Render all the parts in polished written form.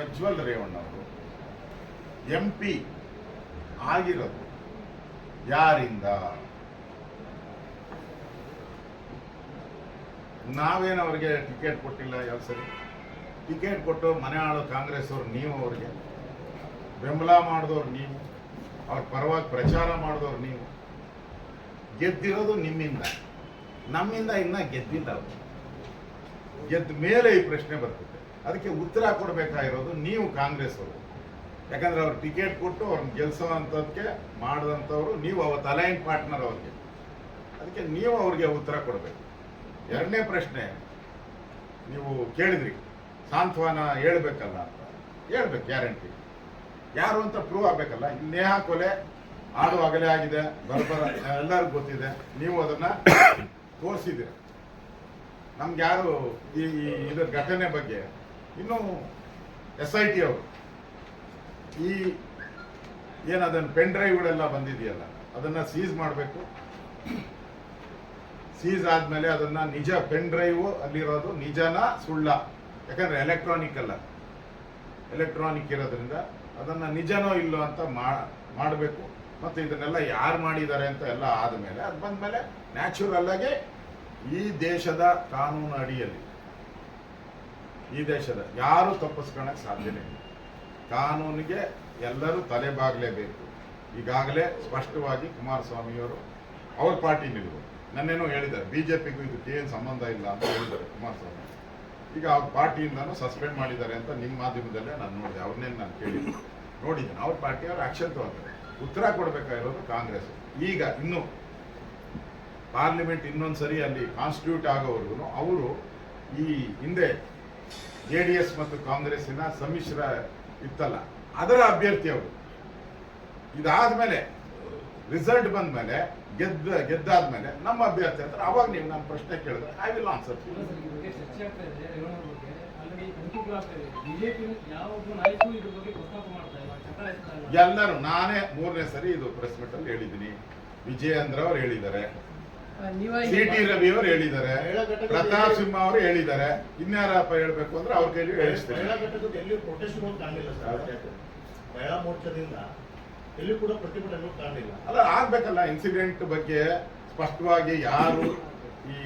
ಪ್ರಜ್ವಲ್ ರೇವಣ್ಣ ಅವರು MP ಆಗಿರೋದು ಯಾರಿಂದ? ನಾವೇನು ಅವ್ರಿಗೆ ಟಿಕೆಟ್ ಕೊಟ್ಟಿಲ್ಲ. ಯಾವ ಸರಿ ಟಿಕೆಟ್ ಕೊಟ್ಟು ಮನೆ ಆಳೋ ಕಾಂಗ್ರೆಸ್ ಅವ್ರು, ನೀವು ಅವ್ರಿಗೆ ಬೆಂಬಲ ಮಾಡಿದವ್ರು, ನೀವು ಅವ್ರ ಪರವಾಗಿ ಪ್ರಚಾರ ಮಾಡಿದವ್ರು, ನೀವು ಗೆದ್ದಿರೋದು ನಿಮ್ಮಿಂದ, ನಮ್ಮಿಂದ ಇನ್ನ ಗೆದ್ದಿಲ್ಲ. ಅವರು ಗೆದ್ದ ಮೇಲೆ ಈ ಪ್ರಶ್ನೆ ಬರ್ತದೆ. ಅದಕ್ಕೆ ಉತ್ತರ ಕೊಡಬೇಕಾಗಿರೋದು ನೀವು ಕಾಂಗ್ರೆಸ್ ಅವರು. ಯಾಕಂದ್ರೆ ಅವ್ರು ಟಿಕೆಟ್ ಕೊಟ್ಟು ಅವ್ರನ್ನ ಗೆಲ್ಸೋವಂಥದ್ದಕ್ಕೆ ಮಾಡಿದಂಥವ್ರು ನೀವು, ಅವತ್ತು ಅಲೈನ್ ಪಾರ್ಟ್ನರ್ ಅವ್ರಿಗೆ. ಅದಕ್ಕೆ ನೀವು ಅವ್ರಿಗೆ ಉತ್ತರ ಕೊಡಬೇಕು. ಎರಡನೇ ಪ್ರಶ್ನೆ ನೀವು ಕೇಳಿದ್ರಿ, ಸಾಂತ್ವನ ಹೇಳ್ಬೇಕಲ್ಲ ಅಂತ. ಹೇಳ್ಬೇಕು, ಗ್ಯಾರಂಟಿ ಯಾರು ಅಂತ ಪ್ರೂವ್ ಆಗ್ಬೇಕಲ್ಲ. ಇಲ್ಲಿ ನೇಹಾ ಕೊಲೆ ಆಡು ಅಗಲೇ ಆಗಿದೆ, ಬರಬರ ಎಲ್ಲರಿಗೂ ಗೊತ್ತಿದೆ. ನೀವು ಅದನ್ನ ತೋರಿಸಿದ್ದೀರ. ನಮ್ಗೆ ಯಾರು ಈ ಇದರ ಘಟನೆ ಬಗ್ಗೆ ಇನ್ನೂ SIT ಅವರು ಈ ಏನದನ್ನು ಪೆನ್ ಡ್ರೈವ್ಗಳೆಲ್ಲ ಬಂದಿದೆಯಲ್ಲ, ಅದನ್ನ ಸೀಸ್ ಮಾಡಬೇಕು. ಸೀಸ್ ಆದ್ಮೇಲೆ ಅದನ್ನ ನಿಜ ಪೆನ್ ಡ್ರೈವ್ ಅಲ್ಲಿರೋದು ನಿಜನ ಸುಳ್ಳ, ಯಾಕಂದ್ರೆ ಎಲೆಕ್ಟ್ರಾನಿಕ್ ಅಲ್ಲ, ಎಲೆಕ್ಟ್ರಾನಿಕ್ ಇರೋದ್ರಿಂದ ಅದನ್ನ ನಿಜನೋ ಇಲ್ಲೋ ಅಂತ ಮಾಡಬೇಕು. ಮತ್ತೆ ಇದನ್ನೆಲ್ಲ ಯಾರು ಮಾಡಿದ್ದಾರೆ ಅಂತ ಎಲ್ಲ ಆದಮೇಲೆ ಅದು ಬಂದ್ಮೇಲೆ ನ್ಯಾಚುರಲ್ ಆಗಿ ಈ ದೇಶದ ಕಾನೂನು ಅಡಿಯಲ್ಲಿ ಈ ದೇಶದ ಯಾರು ತಪ್ಪಿಸ್ಕೊಳಕ್ ಸಾಧ್ಯನೇ ಇಲ್ಲ. ಕಾನೂನಿಗೆ ಎಲ್ಲರೂ ತಲೆಬಾಗಲೇಬೇಕು. ಈಗಾಗಲೇ ಸ್ಪಷ್ಟವಾಗಿ ಕುಮಾರಸ್ವಾಮಿಯವರು ಅವ್ರ ಪಾರ್ಟಿ ನಿಲ್ಬೋದು. ನನ್ನೇನೋ ಹೇಳಿದ್ದಾರೆ, BJPಗೂ ಇದಕ್ಕೆ ಏನು ಸಂಬಂಧ ಇಲ್ಲ ಅಂತ ಹೇಳಿದ್ದಾರೆ ಕುಮಾರಸ್ವಾಮಿ. ಈಗ ಅವ್ರ ಪಾರ್ಟಿಯಿಂದನೂ ಸಸ್ಪೆಂಡ್ ಮಾಡಿದ್ದಾರೆ ಅಂತ ನಿಮ್ಮ ಮಾಧ್ಯಮದಲ್ಲೇ ನಾನು ನೋಡಿದೆ. ಅವ್ರನ್ನೇನು ನಾನು ನೋಡಿದ್ದೇನೆ. ಅವ್ರ ಪಾರ್ಟಿಯವರು ಆಕ್ಷನ್ ತಗೋತಾರೆ. ಉತ್ತರ ಕೊಡಬೇಕಾಗಿರೋದು ಕಾಂಗ್ರೆಸ್. ಈಗ ಇನ್ನು ಪಾರ್ಲಿಮೆಂಟ್ ಇನ್ನೊಂದ್ಸರಿ ಅಲ್ಲಿ ಕಾನ್ಸ್ಟಿಟ್ಯೂಟ್ ಆಗೋವರೆಗೂ ಅವರು ಈ ಹಿಂದೆ JDS ಮತ್ತು ಕಾಂಗ್ರೆಸ್ಸಿನ ಸಮ್ಮಿಶ್ರ ಇತ್ತಲ್ಲ, ಅದರ ಅಭ್ಯರ್ಥಿ ಅವರು. ಇದಾದ್ಮೇಲೆ ರಿಸಲ್ಟ್ ಬಂದ್ಮೇಲೆ ಗೆದ್ದಾದ್ಮೇಲೆ ನಮ್ಮ ಅಭ್ಯರ್ಥಿ ಅಂತ ಅವಾಗ ನೀವು ನನ್ನ ಪ್ರಶ್ನೆ ಕೇಳಿದ್ರೆ ಐ ವಿಲ್ ಆನ್ಸರ್. ಎಲ್ಲರೂ ನಾನೇ 3ನೇ ಸರಿ ಇದು ಪ್ರೆಸ್ ಮೀಟ್ ಅಲ್ಲಿ ಹೇಳಿದ್ದೀನಿ. ವಿಜಯೇಂದ್ರ ಅವರು ಹೇಳಿದ್ದಾರೆ, CT ರವಿ ಅವರು ಹೇಳಿದ್ದಾರೆ, ಪ್ರತಾಪ್ ಸಿಂಹ ಅವರು ಹೇಳಿದ್ದಾರೆ. ಇನ್ಯಾರಪ್ಪ ಹೇಳ್ಬೇಕು ಅಂದ್ರೆ ಅವ್ರ ಕೈಲಿ ಹೇಳಿಸ್ತಾರೆ. ಮಹಿಳಾ ಮೋರ್ಚಾದಿಂದ ಎಲ್ಲಿ ಕೂಡ ಪ್ರತಿಭಟನೆ ಕಾಣಲಿಲ್ಲ. ಅಲ್ಲ, ಆಗ್ಬೇಕಲ್ಲ. ಇನ್ಸಿಡೆಂಟ್ ಬಗ್ಗೆ ಸ್ಪಷ್ಟವಾಗಿ ಯಾರು ಈ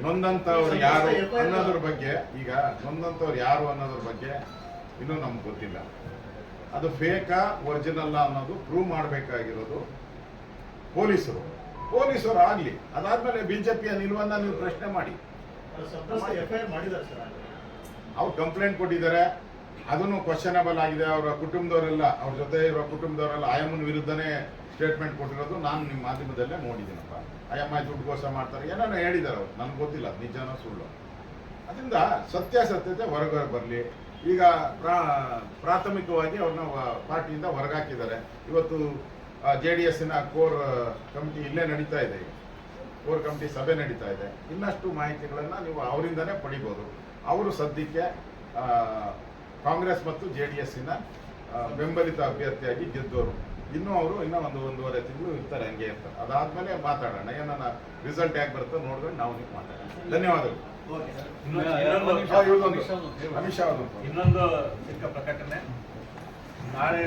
ನೊಂದಂತವ್ರು ಯಾರು ಅನ್ನೋದ್ರ ಬಗ್ಗೆ, ಈಗ ನೊಂದಂತವ್ರು ಯಾರು ಅನ್ನೋದ್ರ ಬಗ್ಗೆ ಇನ್ನೂ ನಮ್ಗೆ ಗೊತ್ತಿಲ್ಲ. ಅದು ಫೇಕಾ ಒರಿಜಿನಲ್ ಅನ್ನೋದು ಪ್ರೂವ್ ಮಾಡಬೇಕಾಗಿರೋದು ಪೊಲೀಸರು ಆಗ್ಲಿ. ಅದಾದ್ಮೇಲೆ BJPಯ ನಿಲುವನ್ನ ನೀವು ಪ್ರಶ್ನೆ ಮಾಡಿ. FIR ಮಾಡಿದ್ದಾರೆ ಸರ್, ಅವ್ರು ಕಂಪ್ಲೇಂಟ್ ಕೊಟ್ಟಿದ್ದಾರೆ. ಅದನ್ನು ಕ್ವಶನಬಲ್ ಆಗಿದೆ. ಅವರ ಕುಟುಂಬದವರೆಲ್ಲ, ಅವ್ರ ಜೊತೆ ಇರೋ ಕುಟುಂಬದವರೆಲ್ಲ ಆಯಮ್ಮನ ವಿರುದ್ಧನೇ ಸ್ಟೇಟ್ಮೆಂಟ್ ಕೊಟ್ಟಿರೋದು ನಾನು ನಿಮ್ಮ ಮಾಧ್ಯಮದಲ್ಲೇ ನೋಡಿದ್ದೀನಪ್ಪ. ಆಯಮ್ಮ ದುಡ್ಡುಗೋಸ ಮಾಡ್ತಾರೆ ಏನಾರ ಹೇಳಿದ್ದಾರೆ ಅವ್ರು, ನನಗೆ ಗೊತ್ತಿಲ್ಲ ನಿಜನೋ ಸುಳ್ಳು. ಅದರಿಂದ ಸತ್ಯಾಸತ್ಯತೆ ಹೊರಗೆ ಬರಲಿ. ಈಗ ಪ್ರಾಥಮಿಕವಾಗಿ ಅವ್ರನ್ನ ಪಾರ್ಟಿಯಿಂದ ಹೊರಗಾಕಿದ್ದಾರೆ. ಇವತ್ತು JDSನ ಕೋರ್ ಕಮಿಟಿ ಇಲ್ಲೇ ನಡೀತಾ ಇದೆ. ಈಗ ಕೋರ್ ಕಮಿಟಿ ಸಭೆ ನಡೀತಾ ಇದೆ. ಇನ್ನಷ್ಟು ಮಾಹಿತಿಗಳನ್ನು ನೀವು ಅವರಿಂದನೇ ಪಡಿಬೋದು. ಅವರು ಸದ್ಯಕ್ಕೆ ಕಾಂಗ್ರೆಸ್ ಮತ್ತು JDSನ ಬೆಂಬಲಿತ ಅಭ್ಯರ್ಥಿಯಾಗಿ ಗೆದ್ದವರು. ಅವರು ಇನ್ನೂ 1.5 ತಿಂಗಳು ಇರ್ತಾರೆ, ಹಂಗೆ ಇರ್ತಾರೆ. ಅದಾದ್ಮೇಲೆ ಮಾತಾಡೋಣ. ಏನನ್ನ ರಿಸಲ್ಟ್ ಯಾಕೆ ಬರುತ್ತೋ ನೋಡ್ಕೊಂಡು ನಾವು ನೀವು ಮಾತಾಡೋಣ. ಧನ್ಯವಾದಗಳು. ಇನ್ನೊಂದು ಚಿಕ್ಕ ಪ್ರಕಟಣೆ. ನಾಳೆ